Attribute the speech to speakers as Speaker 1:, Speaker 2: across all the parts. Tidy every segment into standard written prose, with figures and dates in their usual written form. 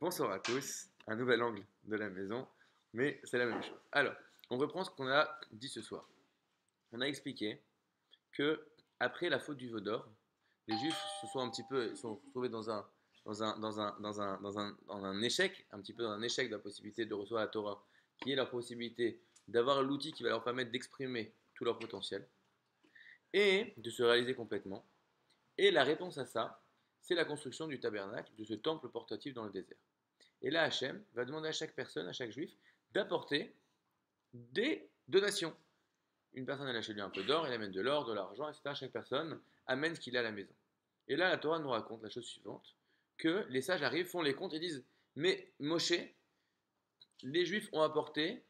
Speaker 1: Bonsoir à tous, un nouvel angle de la maison, mais c'est la même chose. Alors, on reprend ce qu'on a dit ce soir. On a expliqué que après la faute du veau d'or, les Juifs sont retrouvés dans un échec, un petit peu dans un échec de la possibilité de recevoir la Torah, qui est la possibilité d'avoir l'outil qui va leur permettre d'exprimer tout leur potentiel et de se réaliser complètement. Et la réponse à ça, c'est la construction du tabernacle, de ce temple portatif dans le désert. Et là, Hachem va demander à chaque personne, à chaque juif, d'apporter des donations. Une personne, elle a chez lui un peu d'or, elle amène de l'or, de l'argent, etc. Chaque personne amène ce qu'il a à la maison. Et là, la Torah nous raconte la chose suivante, que les sages arrivent, font les comptes et disent, mais Moshe, les juifs ont apporté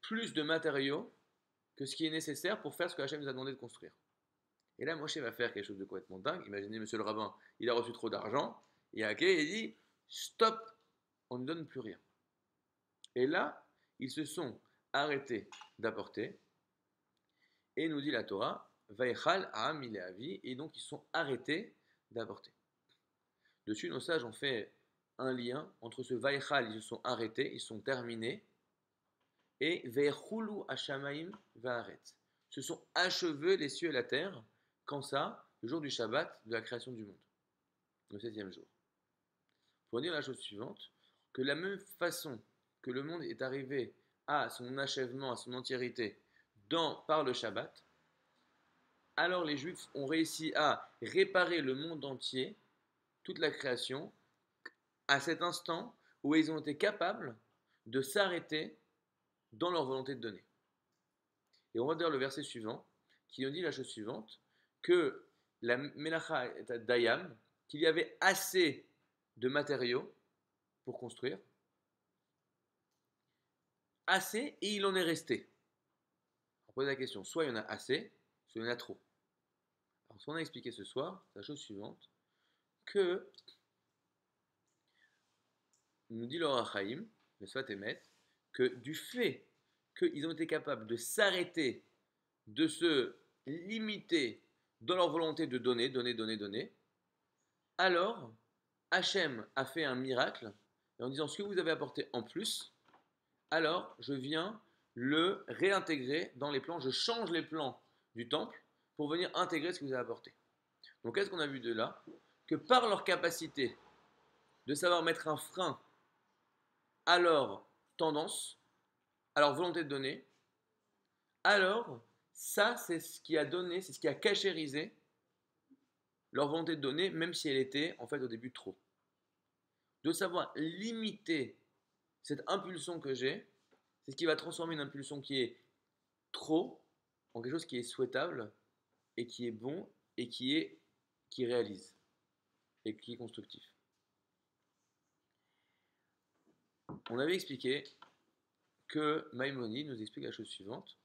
Speaker 1: plus de matériaux que ce qui est nécessaire pour faire ce que Hachem nous a demandé de construire. Et là, Moshe va faire quelque chose de complètement dingue. Imaginez, monsieur le rabbin, il a reçu trop d'argent, il a hacké et il dit, stop, on ne donne plus rien. Et là, ils se sont arrêtés d'apporter, et nous dit la Torah, Vaïchal Ha'am Ileavi, et donc ils sont arrêtés d'apporter. Dessus, nos sages ont fait un lien entre ce Vaïchal, ils se sont arrêtés, ils sont terminés, et Ve'chulu Hashamaim Va'aret. Se sont achevés les cieux et la terre, quand ça, le jour du Shabbat de la création du monde, le septième jour. Pour dire la chose suivante, que de la même façon que le monde est arrivé à son achèvement, à son entièreté par le Shabbat, alors les Juifs ont réussi à réparer le monde entier, toute la création, à cet instant où ils ont été capables de s'arrêter dans leur volonté de donner. Et on va dire le verset suivant, qui nous dit la chose suivante, que la Melacha est à Dayam, qu'il y avait assez de matériaux pour construire, assez et il en est resté. On pose la question, soit il y en a assez, soit il y en a trop. Alors ce qu'on a expliqué ce soir, c'est la chose suivante, que nous dit le Rachaim, le Sfat Emet, que du fait qu'ils ont été capables de s'arrêter, de se limiter dans leur volonté de donner, alors Hachem a fait un miracle en disant ce que vous avez apporté en plus, alors je viens le réintégrer dans les plans, je change les plans du temple pour venir intégrer ce que vous avez apporté. Donc qu'est-ce qu'on a vu de là? Que par leur capacité de savoir mettre un frein à leur tendance, à leur volonté de donner, alors ça c'est ce qui a donné, c'est ce qui a cachérisé leur volonté de donner, même si elle était en fait au début trop. De savoir limiter cette impulsion que j'ai, c'est ce qui va transformer une impulsion qui est trop en quelque chose qui est souhaitable et qui est bon et qui réalise et qui est constructif. On avait expliqué que Maïmonide nous explique la chose suivante,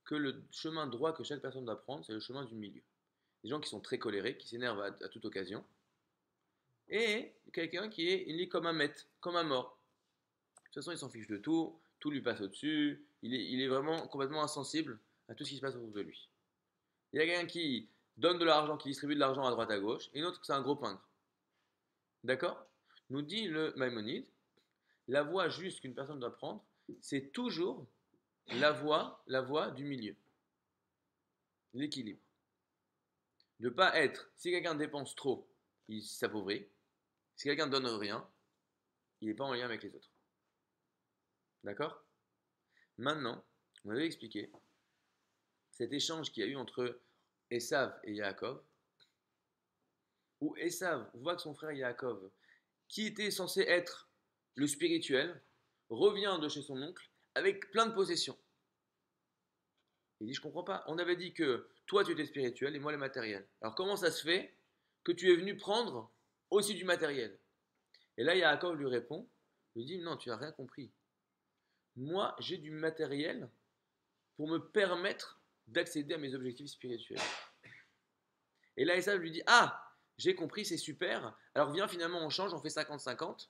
Speaker 1: que le chemin droit que chaque personne doit prendre, c'est le chemin du milieu. Des gens qui sont très colériques, qui s'énervent à toute occasion, et quelqu'un qui est il est comme un maître, comme un mort. De toute façon, il s'en fiche de tout, tout lui passe au-dessus, il est vraiment complètement insensible à tout ce qui se passe autour de lui. Il y a quelqu'un qui donne de l'argent, qui distribue de l'argent à droite à gauche, et une autre, c'est un gros pingre. D'accord? Nous dit le Maïmonide, la voie juste qu'une personne doit prendre, c'est toujours la voie du milieu, l'équilibre. De ne pas être, si quelqu'un dépense trop, il s'appauvrit. Si quelqu'un ne donne rien, il n'est pas en lien avec les autres. D'accord? Maintenant, on avait expliqué cet échange qu'il y a eu entre Esav et Yaakov, où Esav voit que son frère Yaakov, qui était censé être le spirituel, revient de chez son oncle avec plein de possessions. Il dit, je comprends pas. On avait dit que toi tu étais spirituel et moi le matériel. Alors comment ça se fait que tu es venu prendre aussi du matériel? Et là Yaakov lui répond, lui dit, non, tu n'as rien compris. Moi j'ai du matériel pour me permettre d'accéder à mes objectifs spirituels. Et là Esav lui dit, ah, j'ai compris, c'est super. Alors viens, finalement on change, on fait 50-50.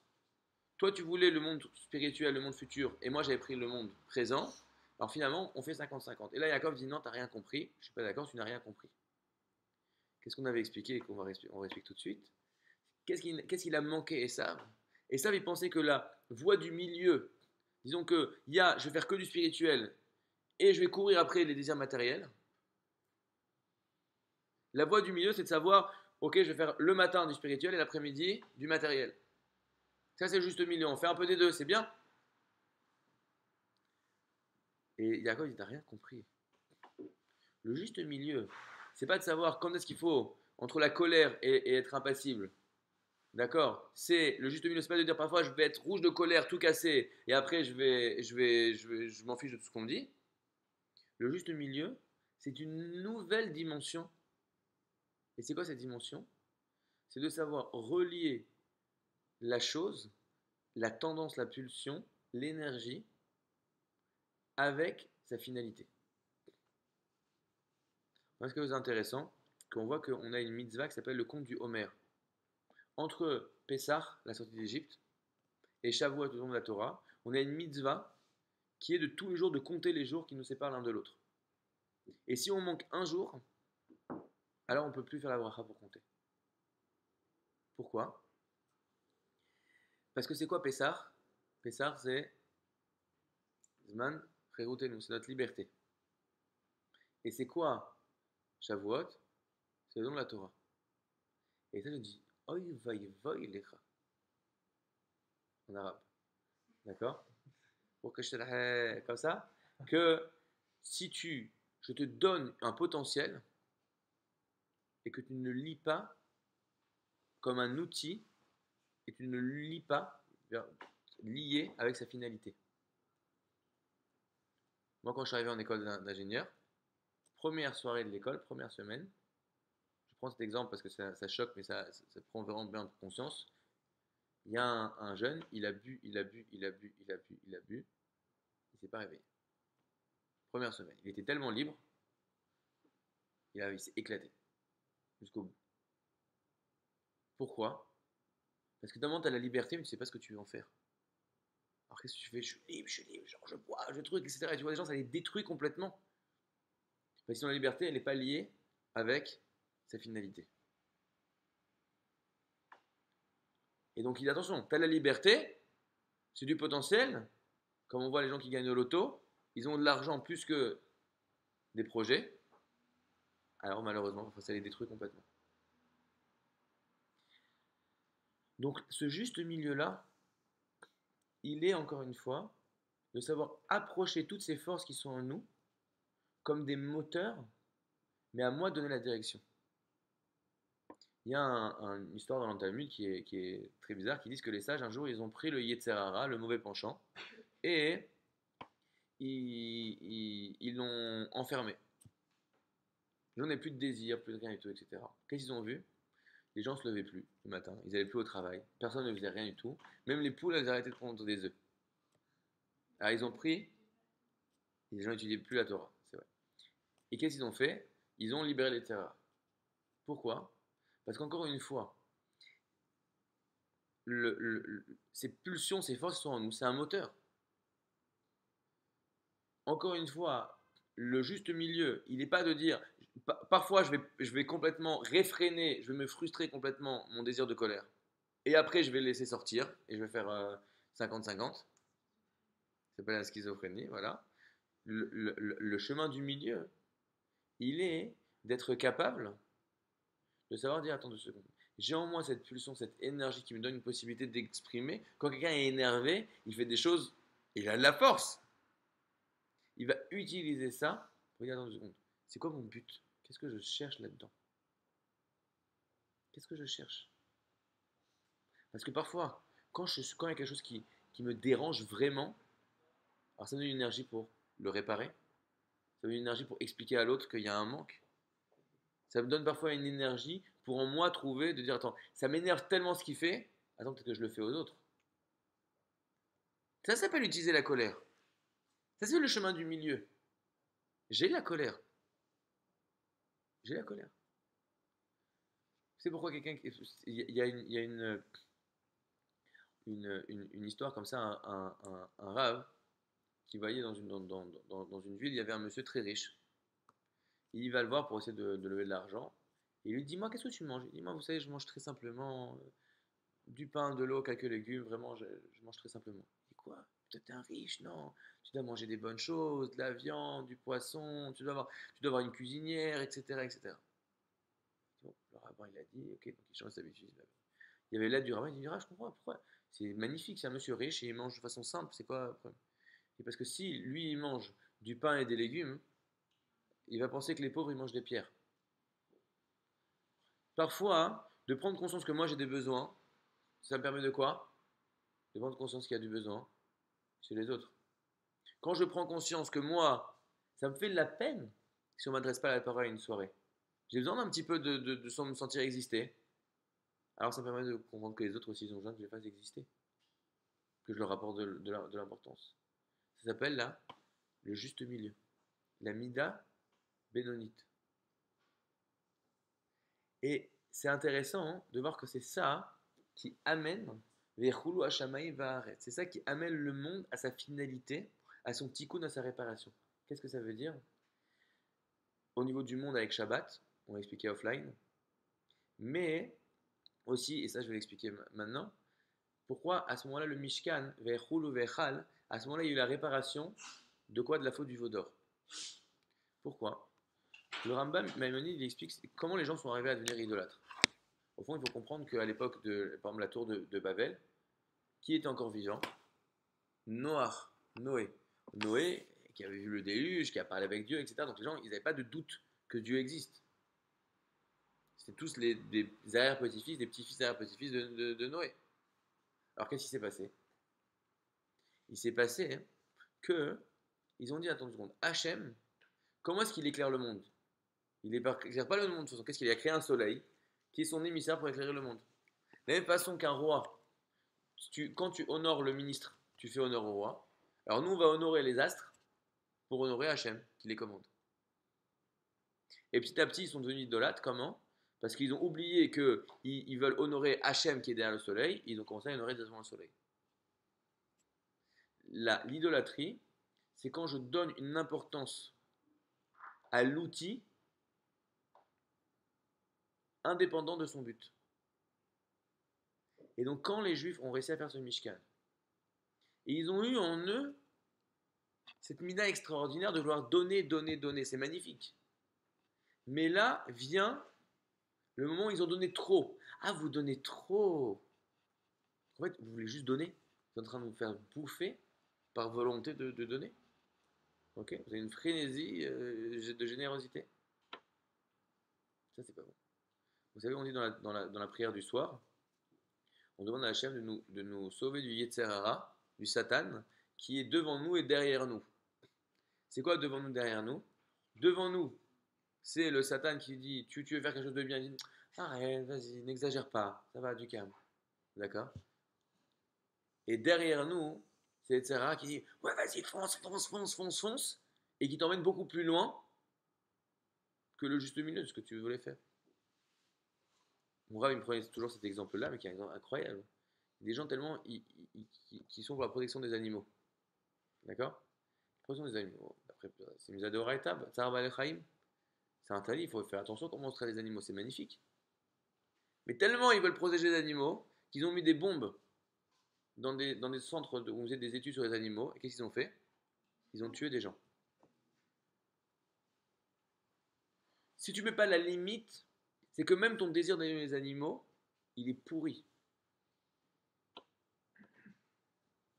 Speaker 1: Toi tu voulais le monde spirituel, le monde futur, et moi j'avais pris le monde présent. Alors finalement, on fait 50-50. Et là, Yaakov dit non, tu n'as rien compris. Je ne suis pas d'accord, tu n'as rien compris. Qu'est-ce qu'on avait expliqué et qu'on va expliquer tout de suite? Qu'est-ce qu'il a manqué, Esav? Et ça, ils pensaient que la voie du milieu, disons que je vais faire que du spirituel et je vais courir après les désirs matériels. La voie du milieu, c'est de savoir, ok, je vais faire le matin du spirituel et l'après-midi du matériel. Ça, c'est le juste milieu. On fait un peu des deux, c'est bien. Et Yaakov, il n'a rien compris. Le juste milieu, c'est pas de savoir quand est-ce qu'il faut, entre la colère et être impassible. D'accord. C'est le juste milieu, c'est pas de dire parfois je vais être rouge de colère, tout cassé, et après je m'en fiche de tout ce qu'on me dit. Le juste milieu, c'est une nouvelle dimension. Et c'est quoi cette dimension? C'est de savoir relier la chose, la tendance, la pulsion, l'énergie avec sa finalité. Ce qui est intéressant, qu'on voit qu'on a une mitzvah qui s'appelle le conte du Homer. Entre Pessah, la sortie d'Égypte, et Shavuot, le nom de la Torah, on a une mitzvah qui est de tous les jours de compter les jours qui nous séparent l'un de l'autre. Et si on manque un jour, alors on ne peut plus faire la bracha pour compter. Pourquoi? Parce que c'est quoi Pessah? Pessah, c'est Zman Cherutenu, c'est notre liberté. Et c'est quoi Shavuot? C'est le nom de la Torah. Et ça, je dis Oy vay vay lecha en arabe. D'accord? Pour que je te la comme ça, que si je te donne un potentiel et que tu ne le lis pas comme un outil et tu ne le lis pas lié avec sa finalité. Moi, quand je suis arrivé en école d'ingénieur, première soirée de l'école, première semaine, je prends cet exemple parce que ça choque, mais ça prend vraiment bien conscience. Il y a un jeune, il a bu, il a bu, il a bu, il a bu, il a bu, il s'est pas réveillé. Première semaine, il était tellement libre, il s'est éclaté jusqu'au bout. Pourquoi? Parce que d'abord, tu as la liberté, mais tu sais pas ce que tu veux en faire. Alors qu'est-ce que tu fais? Je suis libre, genre je bois, je truc, etc. Et tu vois des gens, ça les détruit complètement. Parce que sinon, la liberté, elle n'est pas liée avec sa finalité. Et donc, il dit attention, tu as la liberté, c'est du potentiel. Comme on voit les gens qui gagnent au loto, ils ont de l'argent plus que des projets. Alors, malheureusement, ça les détruit complètement. Donc, ce juste milieu-là, il est encore une fois de savoir approcher toutes ces forces qui sont en nous comme des moteurs, mais à moi de donner la direction. Il y a une histoire dans l'Talmud qui est très bizarre, qui dit que les sages, un jour, ils ont pris le Yetzer Hara, le mauvais penchant, et ils l'ont enfermé. Ils n'en avaient plus de désir, plus de rien du tout, etc. Qu'est-ce qu'ils ont vu? Les gens ne se levaient plus le matin, ils n'allaient plus au travail, personne ne faisait rien du tout, même les poules, elles arrêtaient de pondre des œufs. Alors ils ont pris, et les gens n'étudiaient plus la Torah, c'est vrai. Et qu'est-ce qu'ils ont fait? Ils ont libéré les terrains. Pourquoi? Parce qu'encore une fois, ces pulsions, ces forces sont en nous, c'est un moteur. Encore une fois, le juste milieu, il n'est pas de dire, parfois je vais complètement réfréner, je vais me frustrer complètement mon désir de colère. Et après, je vais le laisser sortir et je vais faire 50-50. Ça s'appelle la schizophrénie, voilà. Le chemin du milieu, il est d'être capable de savoir dire attends 2 secondes. J'ai en moi cette pulsion, cette énergie qui me donne une possibilité d'exprimer. Quand quelqu'un est énervé, il fait des choses, il a de la force. Il va utiliser ça pour dire attends 2 secondes. C'est quoi mon but? Qu'est-ce que je cherche là-dedans? Qu'est-ce que je cherche? Parce que parfois, quand il y a quelque chose qui me dérange vraiment, alors ça me donne une énergie pour le réparer. Ça me donne une énergie pour expliquer à l'autre qu'il y a un manque. Ça me donne parfois une énergie pour en moi trouver, de dire attends, ça m'énerve tellement ce qu'il fait, attends, peut-être que je le fais aux autres. Ça s'appelle utiliser la colère. Ça c'est le chemin du milieu. J'ai la colère. J'ai la colère. C'est pourquoi quelqu'un. Il y a une histoire comme ça, un rave qui voyait dans une ville, il y avait un monsieur très riche. Il va le voir pour essayer de lever de l'argent. Et il lui dit moi, qu'est-ce que tu manges? Il dit moi, vous savez, je mange très simplement du pain, de l'eau, quelques légumes, vraiment, je mange très simplement. Et quoi? Toi, t'es un riche? Non. Tu dois manger des bonnes choses, de la viande, du poisson, tu dois avoir une cuisinière, etc., etc. Bon, le rabbin, il a dit, ok, donc il change d'habitude. Il y avait l'aide du rabbin, il dit, ah, je comprends, pourquoi? C'est magnifique, c'est un monsieur riche et il mange de façon simple, c'est quoi le problème? Et parce que si lui, il mange du pain et des légumes, il va penser que les pauvres, ils mangent des pierres. Parfois, hein, de prendre conscience que moi, j'ai des besoins, ça me permet de quoi? De prendre conscience qu'il y a du besoin chez les autres. Quand je prends conscience que moi, ça me fait de la peine si on ne m'adresse pas la parole à une soirée. J'ai besoin d'un petit peu de me sentir exister. Alors ça me permet de comprendre que les autres aussi ils ont besoin que je les fasse exister, que je leur apporte de l'importance. Ça s'appelle là le juste milieu, la mida bénonite. Et c'est intéressant hein, de voir que c'est ça qui amène Vechulu Hashamayim Va'aretz. C'est ça qui amène le monde à sa finalité, à son tikkun, à sa réparation. Qu'est-ce que ça veut dire? Au niveau du monde avec Shabbat, on va expliquer offline, mais aussi, et ça je vais l'expliquer maintenant, pourquoi à ce moment-là le Mishkan, Vechulu Vechal, à ce moment-là il y a eu la réparation de quoi? De la faute du veau d'or. Pourquoi? Le Rambam Maïmonide il explique comment les gens sont arrivés à devenir idolâtres. Au fond, il faut comprendre qu'à l'époque de, par exemple, la tour de Babel, qui était encore vivant? Noach, Noé. Noé, qui avait vu le déluge, qui a parlé avec Dieu, etc. Donc les gens, ils n'avaient pas de doute que Dieu existe. C'était tous des arrière-petits-fils, des petits-fils arrière-petits-fils de Noé. Alors qu'est-ce qui s'est passé? Il s'est passé que ils ont dit, attends une seconde, Hachem, comment est-ce qu'il éclaire le monde? Il n'éclaire pas le monde de toute façon. Qu'est-ce qu'il a créé un soleil qui est son émissaire pour éclairer le monde. De la même façon qu'un roi, quand tu honores le ministre, tu fais honneur au roi. Alors nous, on va honorer les astres pour honorer Hachem, qui les commande. Et petit à petit, ils sont devenus idolâtres. Comment? Parce qu'ils ont oublié qu'ils veulent honorer Hachem qui est derrière le soleil. Ils ont commencé à honorer directement le soleil. L'idolâtrie, c'est quand je donne une importance à l'outil indépendant de son but. Et donc, quand les Juifs ont réussi à faire ce Mishkan, et ils ont eu en eux cette mina extraordinaire de vouloir donner, donner, donner, c'est magnifique. Mais là vient le moment où ils ont donné trop. Ah, vous donnez trop. En fait, vous voulez juste donner. Vous êtes en train de vous faire bouffer par volonté de donner. Ok? Vous avez une frénésie de générosité. Ça, c'est pas bon. Vous savez, on dit dans la prière du soir, on demande à Hachem de nous sauver du Yetzer Hara, du Satan, qui est devant nous et derrière nous. C'est quoi devant nous, derrière nous? Devant nous, c'est le Satan qui dit tu veux faire quelque chose de bien, il dit arrête, vas-y, n'exagère pas, ça va, du calme. D'accord? Et derrière nous, c'est Etc. qui dit ouais, vas-y, fonce, fonce, fonce, fonce, fonce, et qui t'emmène beaucoup plus loin que le juste milieu de ce que tu voulais faire. Mon rêve, il me prenait toujours cet exemple-là, mais qui est un exemple incroyable. Des gens tellement qui sont pour la protection des animaux. D'accord? Protection des animaux. Après, c'est Misa de Horaïta, Tsar Balech c'est interdit, il faut faire attention comment on traite les animaux, c'est magnifique. Mais tellement ils veulent protéger les animaux qu'ils ont mis des bombes dans des centres où on faisait des études sur les animaux. Et qu'est-ce qu'ils ont fait? Ils ont tué des gens. Si tu mets pas la limite, c'est que même ton désir d'aimer les animaux, il est pourri.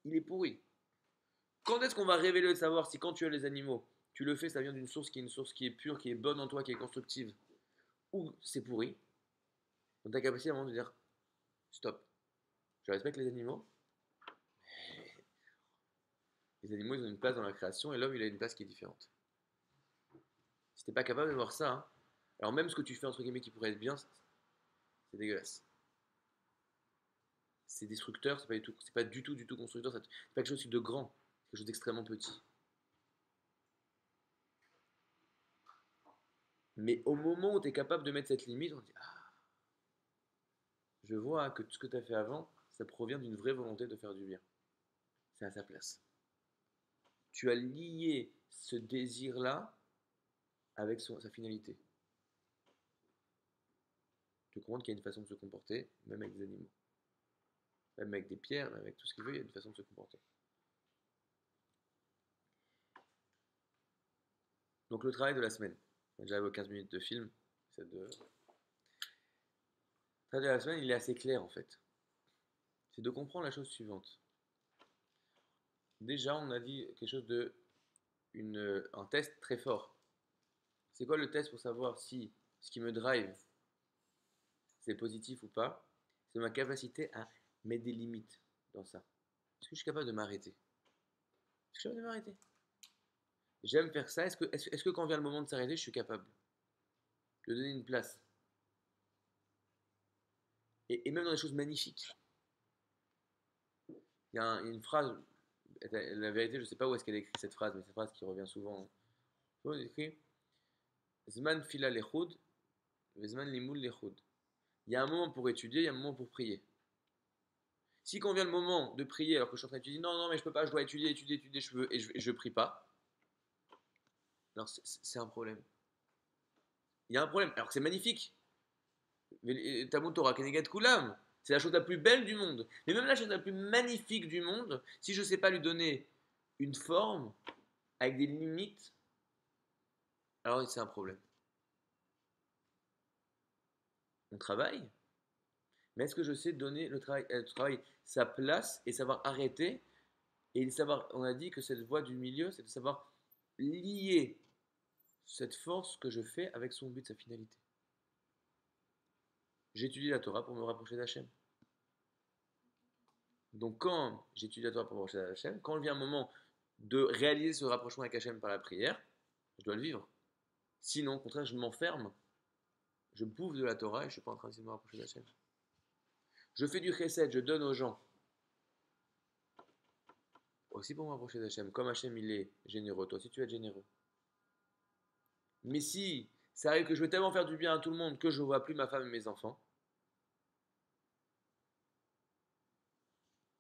Speaker 1: Il est pourri. Quand est-ce qu'on va révéler le savoir si quand tu aimes les animaux, tu le fais, ça vient d'une source qui est une source qui est pure, qui est bonne en toi, qui est constructive, ou c'est pourri? Dans ta capacité à un moment de dire stop, je respecte les animaux. Les animaux, ils ont une place dans la création et l'homme, il a une place qui est différente. Si t'es pas capable de voir ça, hein, alors même ce que tu fais entre guillemets qui pourrait être bien, c'est dégueulasse. C'est destructeur, c'est pas du tout constructeur, c'est pas quelque chose de grand, c'est quelque chose d'extrêmement petit. Mais au moment où tu es capable de mettre cette limite, on dit ah, je vois que tout ce que tu as fait avant, ça provient d'une vraie volonté de faire du bien. C'est à sa place. Tu as lié ce désir-là avec sa finalité. Tu comprends qu'il y a une façon de se comporter, même avec des animaux. Même avec des pierres, même avec tout ce qu'il veut, il y a une façon de se comporter. Donc le travail de la semaine. On a déjà eu 15 minutes de film. Le travail de la semaine, il est assez clair en fait. C'est de comprendre la chose suivante. Déjà, on a dit quelque chose un test très fort. C'est quoi le test pour savoir si ce qui me drive, c'est positif ou pas? C'est ma capacité à mettre des limites dans ça. Est-ce que je suis capable de m'arrêter? Est-ce que je suis capable de m'arrêter? J'aime faire ça. Est-ce que quand vient le moment de s'arrêter, je suis capable de donner une place? Et même dans des choses magnifiques. Il y a une phrase, la vérité, je ne sais pas où est-ce qu'elle écrit cette phrase, mais cette phrase qui revient souvent. Elle écrit Zman fila lechud, vezman limul lechud. Il y a un moment pour étudier, il y a un moment pour prier. Si quand vient le moment de prier, alors que je suis en train d'étudier, non, non, mais je peux pas, je dois étudier, je prie pas, alors c'est un problème. Il y a un problème, alors que c'est magnifique. Talmud Torah, Kenegat Kulam, c'est la chose la plus belle du monde. Mais même la chose la plus magnifique du monde, si je ne sais pas lui donner une forme, avec des limites, alors c'est un problème. On travaille, mais est-ce que je sais donner le travail sa place et savoir arrêter et savoir, on a dit que cette voie du milieu, c'est de savoir lier cette force que je fais avec son but, sa finalité. J'étudie la Torah pour me rapprocher d'Hachem. Donc quand j'étudie la Torah pour me rapprocher d'Hachem, quand vient un moment de réaliser ce rapprochement avec Hachem par la prière, je dois le vivre. Sinon, au contraire, je m'enferme, je bouffe de la Torah et je ne suis pas en train de me rapprocher d'Hachem. Je fais du chesed, je donne aux gens. Aussi pour me rapprocher d'Hachem. Comme Hachem il est généreux, toi aussi tu es généreux. Mais si ça arrive que je veux tellement faire du bien à tout le monde que je ne vois plus ma femme et mes enfants,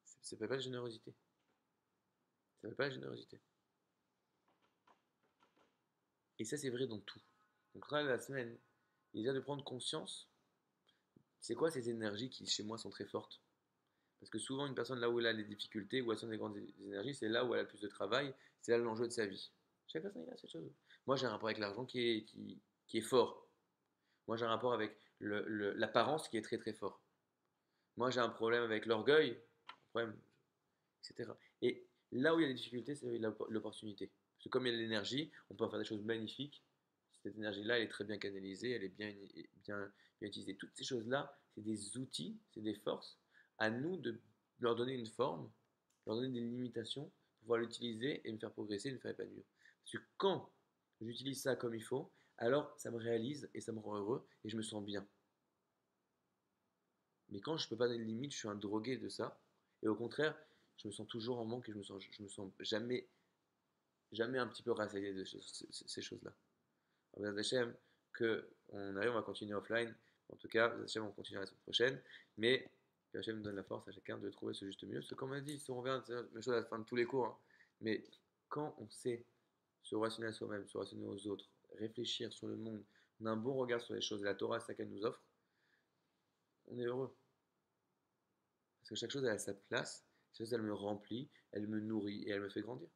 Speaker 1: ça ne s'appelle pas la générosité. Ça s'appelle pas la générosité. Et ça c'est vrai dans tout. Donc le travail de la semaine, il est déjà de prendre conscience, c'est quoi ces énergies qui chez moi sont très fortes. Parce que souvent une personne là où elle a les difficultés, où elle sent des grandes énergies, c'est là où elle a le plus de travail, c'est là l'enjeu de sa vie. Chaque personne il a cette chose. Moi j'ai un rapport avec l'argent qui est fort. Moi j'ai un rapport avec l'apparence qui est très très fort. Moi j'ai un problème avec l'orgueil, un problème, etc. Et là où il y a des difficultés, c'est l'opportunité. Parce que comme il y a de l'énergie, on peut en faire des choses magnifiques. Cette énergie-là, elle est très bien canalisée, elle est bien utilisée. Toutes ces choses-là, c'est des outils, c'est des forces. À nous de leur donner une forme, leur donner des limitations, pouvoir l'utiliser et me faire progresser, me faire épanouir. Parce que quand j'utilise ça comme il faut, alors ça me réalise et ça me rend heureux et je me sens bien. Mais quand je ne peux pas donner de limite, je suis un drogué de ça. Et au contraire, je me sens toujours en manque et je me sens jamais un petit peu rassasié de ces choses-là. Alors, Hachem, qu'on arrive, on va continuer offline. En tout cas, Hachem, on continue la semaine prochaine. Mais que Hachem nous donne la force à chacun de trouver ce juste milieu. Parce que, comme on a dit, si on revient à la même chose à la fin de tous les cours, hein, mais quand on sait se relationner à soi-même, se relationner aux autres, réfléchir sur le monde, on a un bon regard sur les choses et la Torah, c'est ça qu'elle nous offre, on est heureux. Parce que chaque chose elle a sa place, chaque chose elle me remplit, elle me nourrit et elle me fait grandir.